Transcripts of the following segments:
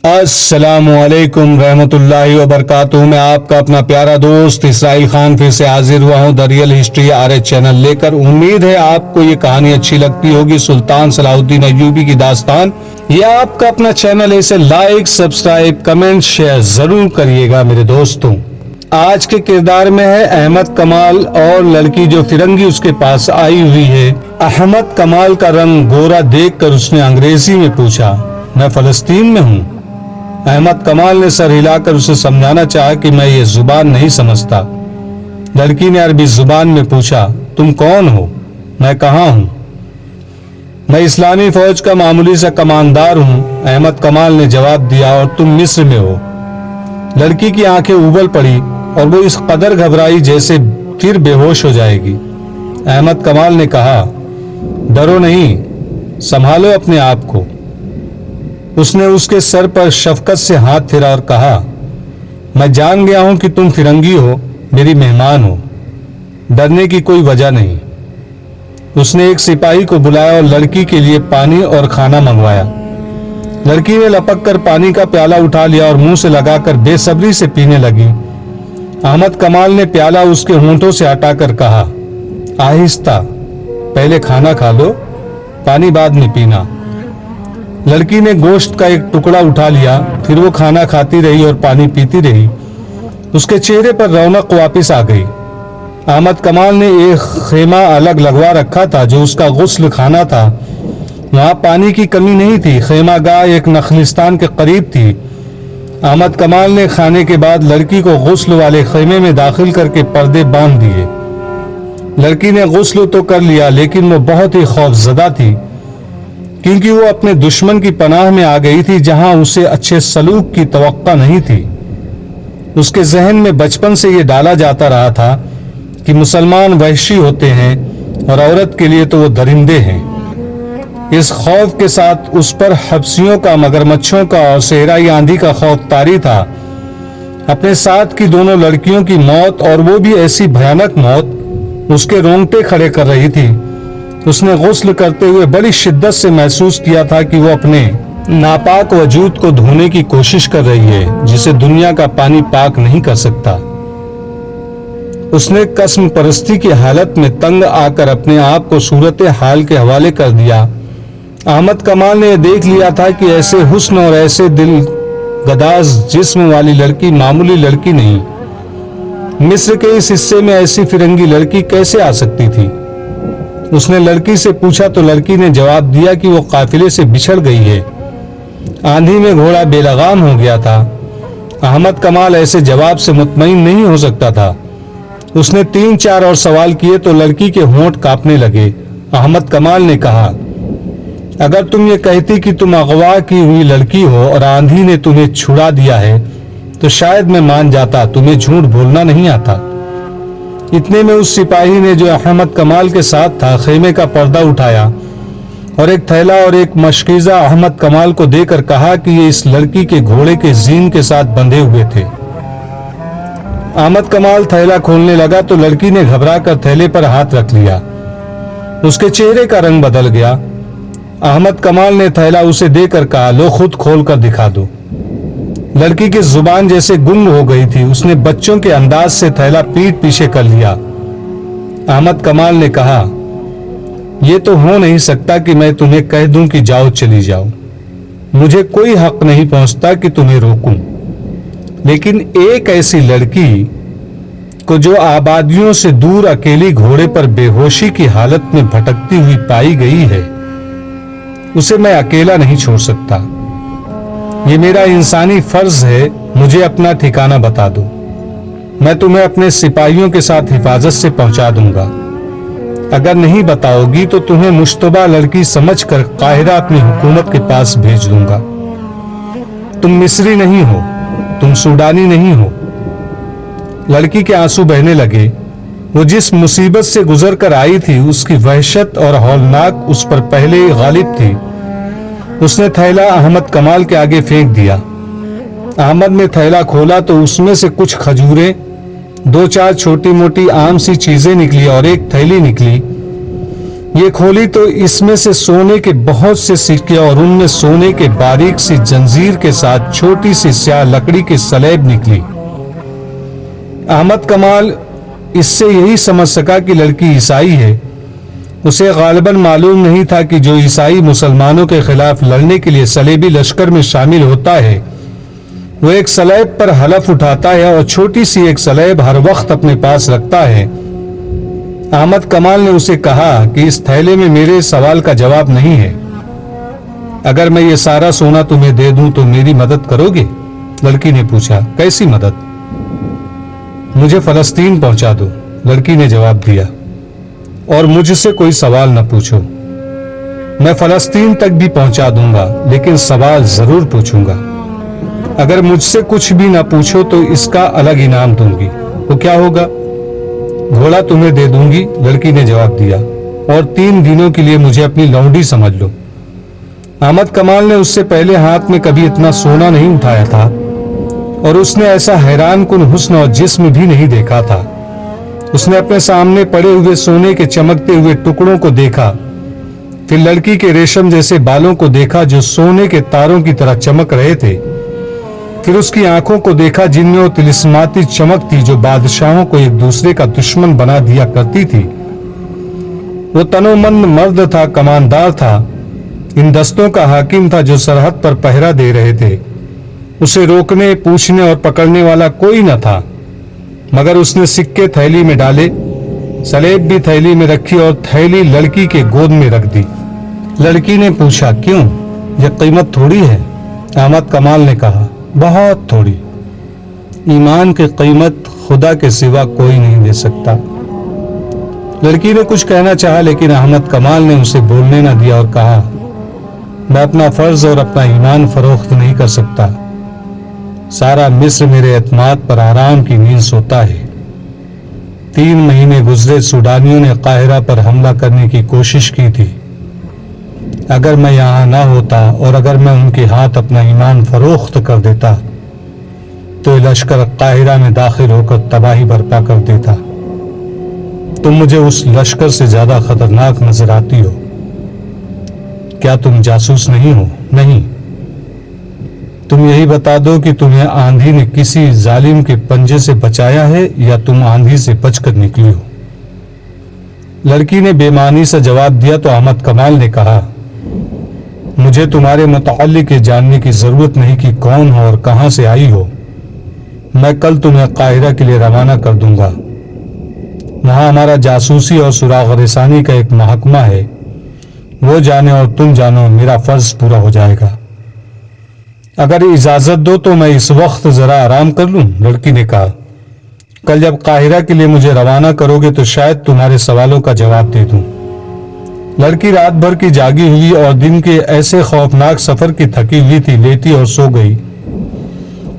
السلام علیکم رحمۃ اللہ وبرکاتہ۔ میں آپ کا اپنا پیارا دوست اسرائیل خان پھر سے حاضر ہوا ہوں the real history RH channel لے کر۔ امید ہے آپ کو یہ کہانی اچھی لگتی ہوگی، سلطان صلاح الدین ایوبی کی داستان۔ یہ آپ کا اپنا چینل ہے، اسے لائک، سبسکرائب، کمنٹ، شیئر ضرور کریے گا میرے دوستوں۔ آج کے کردار میں ہے احمد کمال اور لڑکی جو فرنگی اس کے پاس آئی ہوئی ہے۔ احمد کمال کا رنگ گورا دیکھ کر اس نے انگریزی میں پوچھا، میں فلسطین میں ہوں۔ احمد کمال نے سر ہلا کر اسے سمجھانا چاہا کہ میں یہ زبان نہیں سمجھتا۔ لڑکی نے عربی زبان میں پوچھا، تم کون ہو؟ میں کہاں ہوں؟ میں اسلامی فوج کا معمولی سا کماندار ہوں، احمد کمال نے جواب دیا، اور تم مصر میں ہو؟ لڑکی کی آنکھیں ابل پڑی اور وہ اس قدر گھبرائی جیسے پھر بے ہوش ہو جائے گی۔ احمد کمال نے کہا، ڈرو نہیں، سنبھالو اپنے آپ کو۔ اس نے اس کے سر پر شفقت سے ہاتھ پھیرا اور کہا، میں جان گیا ہوں کہ تم فرنگی ہو، میری مہمان ہو، ڈرنے کی کوئی وجہ نہیں۔ اس نے ایک سپاہی کو بلایا اور لڑکی کے لیے پانی اور کھانا منگوایا۔ لڑکی نے لپک کر پانی کا پیالہ اٹھا لیا اور منہ سے لگا کر بے صبری سے پینے لگی۔ احمد کمال نے پیالہ اس کے ہونٹوں سے ہٹا کر کہا، آہستہ، پہلے کھانا کھا لو، پانی بعد میں پینا۔ لڑکی نے گوشت کا ایک ٹکڑا اٹھا لیا، پھر وہ کھانا کھاتی رہی اور پانی پیتی رہی۔ اس کے چہرے پر رونق واپس آ گئی۔ احمد کمال نے ایک خیمہ الگ لگوا رکھا تھا جو اس کا غسل خانہ تھا۔ وہاں پانی کی کمی نہیں تھی، خیمہ گاہ ایک نخلستان کے قریب تھی۔ احمد کمال نے کھانے کے بعد لڑکی کو غسل والے خیمے میں داخل کر کے پردے باندھ دیے۔ لڑکی نے غسل تو کر لیا، لیکن وہ بہت ہی خوف زدہ تھی، کیونکہ وہ اپنے دشمن کی پناہ میں آ گئی تھی جہاں اسے اچھے سلوک کی توقع نہیں تھی۔ اس کے ذہن میں بچپن سے یہ ڈالا جاتا رہا تھا کہ مسلمان وحشی ہوتے ہیں اور عورت کے لیے تو وہ درندے ہیں۔ اس خوف کے ساتھ اس پر حبسیوں کا، مگرمچھوں کا اور صحرائی آندھی کا خوف طاری تھا۔ اپنے ساتھ کی دونوں لڑکیوں کی موت، اور وہ بھی ایسی بھیانک موت، اس کے رونگٹے کھڑے کر رہی تھی۔ اس نے غسل کرتے ہوئے بڑی شدت سے محسوس کیا تھا کہ وہ اپنے ناپاک وجود کو دھونے کی کوشش کر رہی ہے، جسے دنیا کا پانی پاک نہیں کر سکتا۔ اس نے قسم پرستی کی حالت میں تنگ آ کر اپنے آپ کو صورتحال کے حوالے کر دیا۔ احمد کمال نے دیکھ لیا تھا کہ ایسے حسن اور ایسے دل گداز جسم والی لڑکی معمولی لڑکی نہیں۔ مصر کے اس حصے میں ایسی فرنگی لڑکی کیسے آ سکتی تھی؟ اس نے لڑکی سے پوچھا تو لڑکی نے جواب دیا کہ وہ قافلے سے بچھڑ گئی ہے، آندھی میں گھوڑا بے لگام ہو گیا تھا۔ احمد کمال ایسے جواب سے مطمئن نہیں ہو سکتا تھا۔ اس نے 3-4 اور سوال کیے تو لڑکی کے ہونٹ کانپنے لگے۔ احمد کمال نے کہا، اگر تم یہ کہتی کہ تم اغوا کی ہوئی لڑکی ہو اور آندھی نے تمہیں چھڑا دیا ہے تو شاید میں مان جاتا، تمہیں جھوٹ بولنا نہیں آتا۔ اتنے میں اس سپاہی نے جو احمد کمال کے ساتھ تھا خیمے کا پردہ اٹھایا اور ایک تھیلا اور ایک مشکیزہ احمد کمال کو دے کر کہا کہ یہ اس لڑکی کے گھوڑے کے زین کے ساتھ بندھے ہوئے تھے۔ احمد کمال تھیلا کھولنے لگا تو لڑکی نے گھبرا کر تھیلے پر ہاتھ رکھ لیا۔ اس کے چہرے کا رنگ بدل گیا۔ احمد کمال نے تھیلا اسے دے کر کہا، لو خود کھول کر دکھا دو۔ لڑکی کی زبان جیسے گنگ ہو گئی تھی۔ اس نے بچوں کے انداز سے تھیلا پیٹ پیچھے کر لیا۔ احمد کمال نے کہا، یہ تو ہو نہیں سکتا کہ میں تمہیں کہہ دوں کہ جاؤ، چلی جاؤ۔ مجھے کوئی حق نہیں پہنچتا کہ تمہیں روکوں، لیکن ایک ایسی لڑکی کو جو آبادیوں سے دور اکیلی گھوڑے پر بے ہوشی کی حالت میں بھٹکتی ہوئی پائی گئی ہے، اسے میں اکیلا نہیں چھوڑ سکتا۔ یہ میرا انسانی فرض ہے، مجھے اپنا ٹھکانہ بتا دو، میں تمہیں اپنے سپاہیوں کے ساتھ حفاظت سے پہنچا دوں گا۔ اگر نہیں بتاؤ گی تو تمہیں مشتبہ لڑکی سمجھ کر قاہرہ اپنی حکومت کے پاس بھیج دوں گا۔ تم مصری نہیں ہو، تم سوڈانی نہیں ہو۔ لڑکی کے آنسو بہنے لگے۔ وہ جس مصیبت سے گزر کر آئی تھی اس کی وحشت اور ہولناک اس پر پہلے ہی غالب تھی۔ اس نے تھیلا احمد کمال کے آگے پھینک دیا۔ احمد نے تھیلا کھولا تو اس میں سے کچھ کھجوریں، 2-4 چھوٹی موٹی عام سی چیزیں نکلی اور ایک تھیلی نکلی یہ کھولی تو اس میں سے سونے کے بہت سے سکے اور ان میں سونے کے باریک سی جنزیر کے ساتھ چھوٹی سی سیاہ لکڑی کی سلیب نکلی۔ احمد کمال اس سے یہی سمجھ سکا کہ لڑکی عیسائی ہے۔ اسے غالباً معلوم نہیں تھا کہ جو عیسائی مسلمانوں کے خلاف لڑنے کے لیے صلیبی لشکر میں شامل ہوتا ہے وہ ایک سلیب پر حلف اٹھاتا ہے اور چھوٹی سی ایک سلیب ہر وقت اپنے پاس رکھتا ہے۔ احمد کمال نے اسے کہا کہ اس تھیلے میں میرے سوال کا جواب نہیں ہے۔ اگر میں یہ سارا سونا تمہیں دے دوں تو میری مدد کرو گے؟ لڑکی نے پوچھا۔ کیسی مدد؟ مجھے فلسطین پہنچا دو، لڑکی نے جواب دیا، اور مجھ سے کوئی سوال نہ پوچھو۔ میں فلسطین تک بھی پہنچا دوں گا لیکن سوال ضرور پوچھوں گا۔ اگر مجھ سے کچھ بھی نہ پوچھو تو اس کا الگ انعام دوں گی۔ وہ کیا ہوگا؟ گھوڑا تمہیں دے دوں گی، لڑکی نے جواب دیا، اور 3 دنوں کے لیے مجھے اپنی لونڈی سمجھ لو۔ احمد کمال نے اس سے پہلے ہاتھ میں کبھی اتنا سونا نہیں اٹھایا تھا اور اس نے ایسا حیران کن حسن اور جسم بھی نہیں دیکھا تھا۔ اس نے اپنے سامنے پڑے ہوئے سونے کے چمکتے ہوئے ٹکڑوں کو دیکھا، پھر لڑکی کے ریشم جیسے بالوں کو دیکھا جو سونے کے تاروں کی طرح چمک رہے تھے، پھر اس کی آنکھوں کو دیکھا جن میں وہ طلسماتی چمک تھی جو بادشاہوں کو ایک دوسرے کا دشمن بنا دیا کرتی تھی۔ وہ تنومند مرد تھا، کماندار تھا، ان دستوں کا حاکم تھا جو سرحد پر پہرا دے رہے تھے۔ اسے روکنے، پوچھنے اور پکڑنے والا کوئی نہ تھا، مگر اس نے سکے تھیلی میں ڈالے، سلیب بھی تھیلی میں رکھی اور تھیلی لڑکی کے گود میں رکھ دی۔ لڑکی نے پوچھا، کیوں؟ یہ قیمت تھوڑی ہے؟ احمد کمال نے کہا، بہت تھوڑی۔ ایمان کی قیمت خدا کے سوا کوئی نہیں دے سکتا۔ لڑکی نے کچھ کہنا چاہا لیکن احمد کمال نے اسے بولنے نہ دیا اور کہا، میں اپنا فرض اور اپنا ایمان فروخت نہیں کر سکتا۔ سارا مصر میرے اعتماد پر آرام کی نیند سوتا ہے۔ 3 مہینے گزرے، سوڈانیوں نے قاہرہ پر حملہ کرنے کی کوشش کی تھی۔ اگر میں یہاں نہ ہوتا اور اگر میں ان کے ہاتھ اپنا ایمان فروخت کر دیتا تو لشکر قاہرہ میں داخل ہو کر تباہی برپا کر دیتا۔ تم مجھے اس لشکر سے زیادہ خطرناک نظر آتی ہو۔ کیا تم جاسوس نہیں ہو؟ نہیں۔ تم یہی بتا دو کہ تمہیں آندھی نے کسی ظالم کے پنجے سے بچایا ہے یا تم آندھی سے بچ کر نکلی ہو؟ لڑکی نے بے معنی سے جواب دیا تو احمد کمال نے کہا، مجھے تمہارے متعلق یہ جاننے کی ضرورت نہیں کہ کون ہو اور کہاں سے آئی ہو۔ میں کل تمہیں قاہرہ کے لیے روانہ کر دوں گا۔ وہاں ہمارا جاسوسی اور سراغ رسانی کا ایک محکمہ ہے، وہ جانے اور تم جانو، میرا فرض پورا ہو جائے گا۔ اگر اجازت دو تو میں اس وقت ذرا آرام کر لوں، لڑکی نے کہا۔ کل جب قاہرہ کے لیے مجھے روانہ کرو گے تو شاید تمہارے سوالوں کا جواب دے دوں۔ لڑکی رات بھر کی جاگی ہوئی اور دن کے ایسے خوفناک سفر کی تھکی ہوئی تھی، لیٹی اور سو گئی۔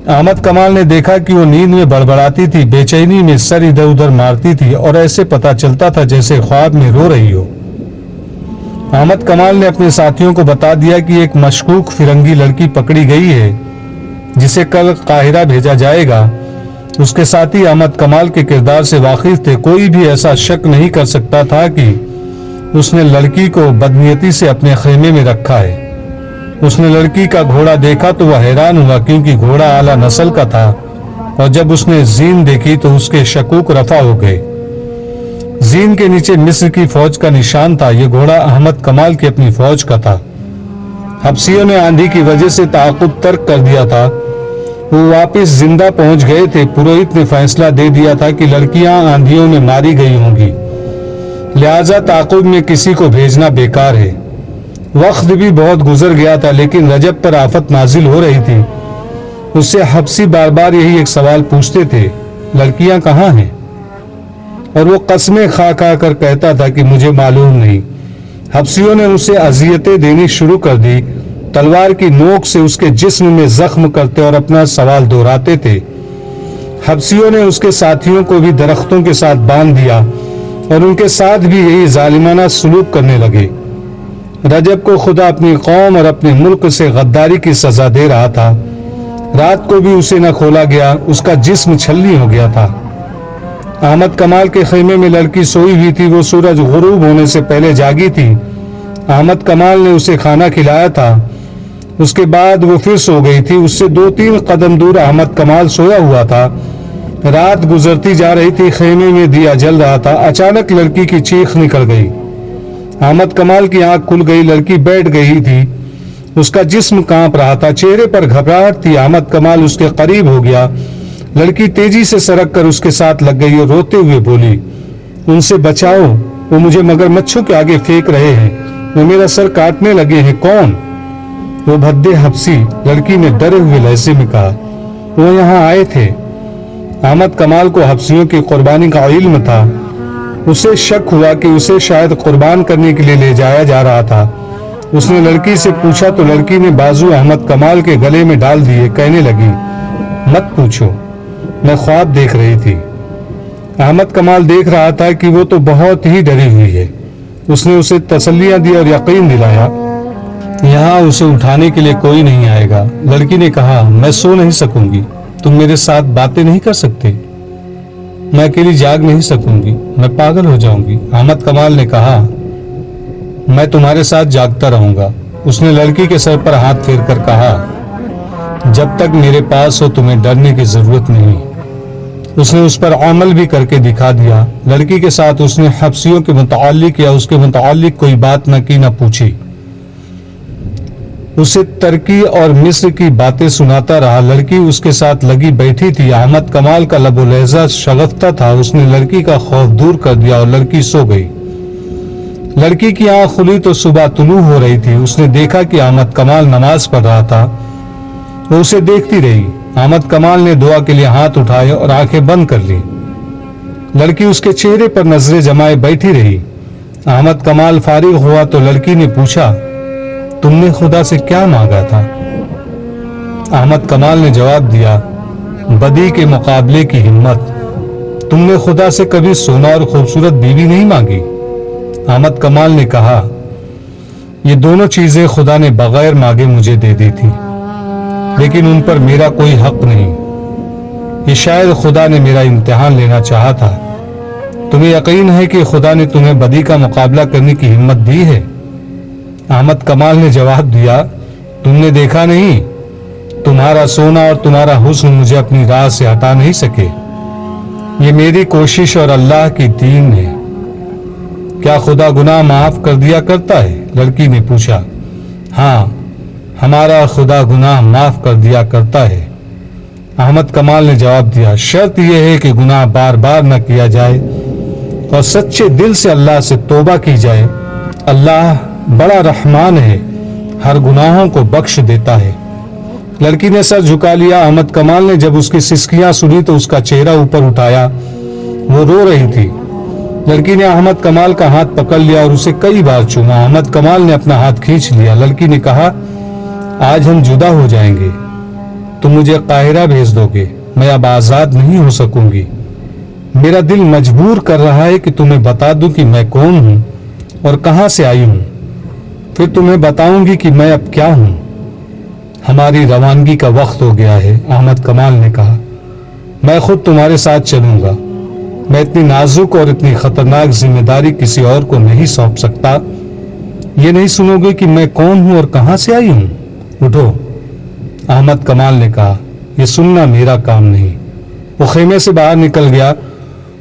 احمد کمال نے دیکھا کہ وہ نیند میں بڑبڑاتی تھی، بے چینی میں سر ادھر ادھر مارتی تھی اور ایسے پتہ چلتا تھا جیسے خواب میں رو رہی ہو۔ احمد کمال نے اپنے ساتھیوں کو بتا دیا کہ ایک مشکوک فرنگی لڑکی پکڑی گئی ہے جسے کل قاہرہ بھیجا جائے گا۔ اس کے ساتھی احمد کمال کے کردار سے واقف تھے، کوئی بھی ایسا شک نہیں کر سکتا تھا کہ اس نے لڑکی کو بدنیتی سے اپنے خیمے میں رکھا ہے۔ اس نے لڑکی کا گھوڑا دیکھا تو وہ حیران ہوا کیونکہ گھوڑا اعلیٰ نسل کا تھا، اور جب اس نے زین دیکھی تو اس کے شکوک رفع ہو گئے۔ زین کے نیچے مصر کی فوج کا نشان تھا، یہ گھوڑا احمد کمال کی اپنی فوج کا تھا۔ حبشیوں نے آندھی کی وجہ سے تعاقب ترک کر دیا تھا، وہ واپس زندہ پہنچ گئے تھے۔ پروہت نے فیصلہ دے دیا تھا کہ لڑکیاں آندھیوں میں ماری گئی ہوں گی، لہذا تعاقب میں کسی کو بھیجنا بیکار ہے۔ وقت بھی بہت گزر گیا تھا لیکن رجب پر آفت نازل ہو رہی تھی۔ اس سے حبشی بار بار یہی ایک سوال پوچھتے تھے، لڑکیاں کہاں ہیں؟ اور وہ قسمیں کھا کھا کر کہتا تھا کہ مجھے معلوم نہیں۔ حبشیوں نے اسے اذیتیں دینی شروع کر دی، تلوار کی نوک سے اس کے جسم میں زخم کرتے اور اپنا سوال دہراتے تھے۔ حبشیوں نے اس کے ساتھیوں کو بھی درختوں کے ساتھ باندھ دیا اور ان کے ساتھ بھی یہی ظالمانہ سلوک کرنے لگے۔ رجب کو خدا اپنی قوم اور اپنے ملک سے غداری کی سزا دے رہا تھا۔ رات کو بھی اسے نہ کھولا گیا، اس کا جسم چھلنی ہو گیا تھا۔ احمد کمال کے خیمے میں لڑکی سوئی ہوئی تھی، وہ سورج غروب ہونے سے پہلے جاگی تھی۔ احمد کمال نے اسے کھانا کھلایا تھا، اس کے بعد وہ پھر سو گئی تھی۔ اس سے 2-3 قدم دور احمد کمال سویا ہوا تھا۔ رات گزرتی جا رہی تھی، خیمے میں دیا جل رہا تھا۔ اچانک لڑکی کی چیخ نکل گئی۔ احمد کمال کی آنکھ کھل گئی، لڑکی بیٹھ گئی تھی، اس کا جسم کانپ رہا تھا، چہرے پر گھبراہٹ تھی۔ احمد کمال اس کے قریب ہو گیا، لڑکی تیزی سے سرک کر اس کے ساتھ لگ گئی اور روتے ہوئے بولی، ان سے بچاؤ، وہ مجھے مگرمچھوں کے آگے پھینک رہے ہیں، وہ میرا سر کاٹنے لگے ہیں۔ کون؟ وہ بھدے حبسی، لڑکی نے ڈرے ہوئے لہجے میں کہا، وہ یہاں آئے تھے۔ احمد کمال کو حبسیوں کی قربانی کا علم تھا، اسے شک ہوا کہ اسے شاید قربان کرنے کے لیے لے جایا جا رہا تھا۔ اس نے لڑکی سے پوچھا تو لڑکی نے بازو احمد کمال کے گلے میں ڈال دیے، کہنے لگی، مت پوچھو، میں خواب دیکھ رہی تھی۔ احمد کمال دیکھ رہا تھا کہ وہ تو بہت ہی ڈری ہوئی ہے۔ اس نے اسے تسلیاں دی اور یقین دلایا، یہاں اسے اٹھانے کے لیے کوئی نہیں آئے گا۔ لڑکی نے کہا، میں سو نہیں سکوں گی، تم میرے ساتھ باتیں نہیں کر سکتے؟ میں اکیلی جاگ نہیں سکوں گی، میں پاگل ہو جاؤں گی۔ احمد کمال نے کہا، میں تمہارے ساتھ جاگتا رہوں گا۔ اس نے لڑکی کے سر پر ہاتھ پھیر کر کہا، جب تک میرے پاس ہو تمہیں ڈرنے کی ضرورت نہیں۔ اس نے اس پر عمل بھی کر کے دکھا دیا۔ لڑکی کے ساتھ اس نے حبسیوں کے متعلق یا اس کے متعلق کوئی بات نہ کی نہ پوچھی، اسے ترکی اور مصر کی باتیں سناتا رہا۔ لڑکی اس کے ساتھ لگی بیٹھی تھی۔ احمد کمال کا لب و لہجہ شگفتہ تھا، اس نے لڑکی کا خوف دور کر دیا اور لڑکی سو گئی۔ لڑکی کی آنکھ کھلی تو صبح طلوع ہو رہی تھی۔ اس نے دیکھا کہ احمد کمال نماز پڑھ رہا تھا، وہ اسے دیکھتی رہی۔ احمد کمال نے دعا کے لیے ہاتھ اٹھائے اور آنکھیں بند کر لی۔ لڑکی اس کے چہرے پر نظریں جمائے بیٹھی رہی۔ احمد کمال فارغ ہوا تو لڑکی نے پوچھا، تم نے خدا سے کیا مانگا تھا؟ احمد کمال نے جواب دیا، بدی کے مقابلے کی ہمت۔ تم نے خدا سے کبھی سونا اور خوبصورت بیوی نہیں مانگی؟ احمد کمال نے کہا، یہ دونوں چیزیں خدا نے بغیر مانگے مجھے دے دی تھی، لیکن ان پر میرا کوئی حق نہیں۔ یہ شاید خدا نے میرا امتحان لینا چاہا تھا۔ تمہیں یقین ہے کہ خدا نے تمہیں بدی کا مقابلہ کرنے کی ہمت دی ہے؟ احمد کمال نے جواب دیا، تم نے دیکھا نہیں، تمہارا سونا اور تمہارا حسن مجھے اپنی راہ سے ہٹا نہیں سکے۔ یہ میری کوشش اور اللہ کی دین ہے۔ کیا خدا گناہ معاف کر دیا کرتا ہے؟ لڑکی نے پوچھا۔ ہاں، ہمارا خدا گناہ معاف کر دیا کرتا ہے۔ احمد کمال نے جواب دیا، شرط یہ ہے کہ گناہ بار بار نہ کیا جائے اور سچے دل سے اللہ سے توبہ کی جائے۔ اللہ بڑا رحمان ہے، ہر گناہوں کو بخش دیتا ہے۔ لڑکی نے سر جھکا لیا۔ احمد کمال نے جب اس کی سسکیاں سنی تو اس کا چہرہ اوپر اٹھایا، وہ رو رہی تھی۔ لڑکی نے احمد کمال کا ہاتھ پکڑ لیا اور اسے کئی بار چوما۔ احمد کمال نے اپنا ہاتھ کھینچ لیا۔ لڑکی نے کہا، آج ہم جدا ہو جائیں گے، تم مجھے قاہرہ بھیج دو گے، میں اب آزاد نہیں ہو سکوں گی۔ میرا دل مجبور کر رہا ہے کہ تمہیں بتا دوں کہ میں کون ہوں اور کہاں سے آئی ہوں، پھر تمہیں بتاؤں گی کہ میں اب کیا ہوں۔ ہماری روانگی کا وقت ہو گیا ہے، احمد کمال نے کہا، میں خود تمہارے ساتھ چلوں گا۔ میں اتنی نازک اور اتنی خطرناک ذمہ داری کسی اور کو نہیں سونپ سکتا۔ یہ نہیں سنو گے کہ میں کون ہوں اور کہاں سے آئی ہوں؟ اٹھو، احمد کمال نے کہا، یہ سننا میرا کام نہیں۔ وہ خیمے سے باہر نکل گیا۔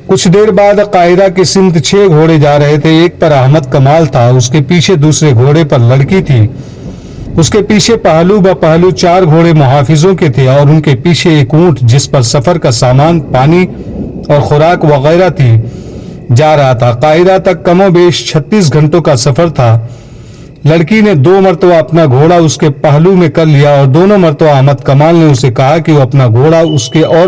کچھ دیر بعد قاہرہ کے سمت 6 گھوڑے جا رہے تھے۔ ایک پر احمد کمال تھا، اس کے پیچھے دوسرے گھوڑے پر لڑکی تھی، اس کے پیچھے پہلو بہ پہلو 4 گھوڑے محافظوں کے تھے اور ان کے پیچھے ایک اونٹ جس پر سفر کا سامان، پانی اور خوراک وغیرہ تھی جا رہا تھا۔ قاہرہ تک کم و بیش 36 گھنٹوں کا سفر تھا۔ لڑکی نے 2 مرتبہ اپنا گھوڑا اس کے پہلو میں کر لیا اور دونوں مرتبہ احمد کمال نے اسے کہا کہ وہ اپنا گھوڑا اس کے اور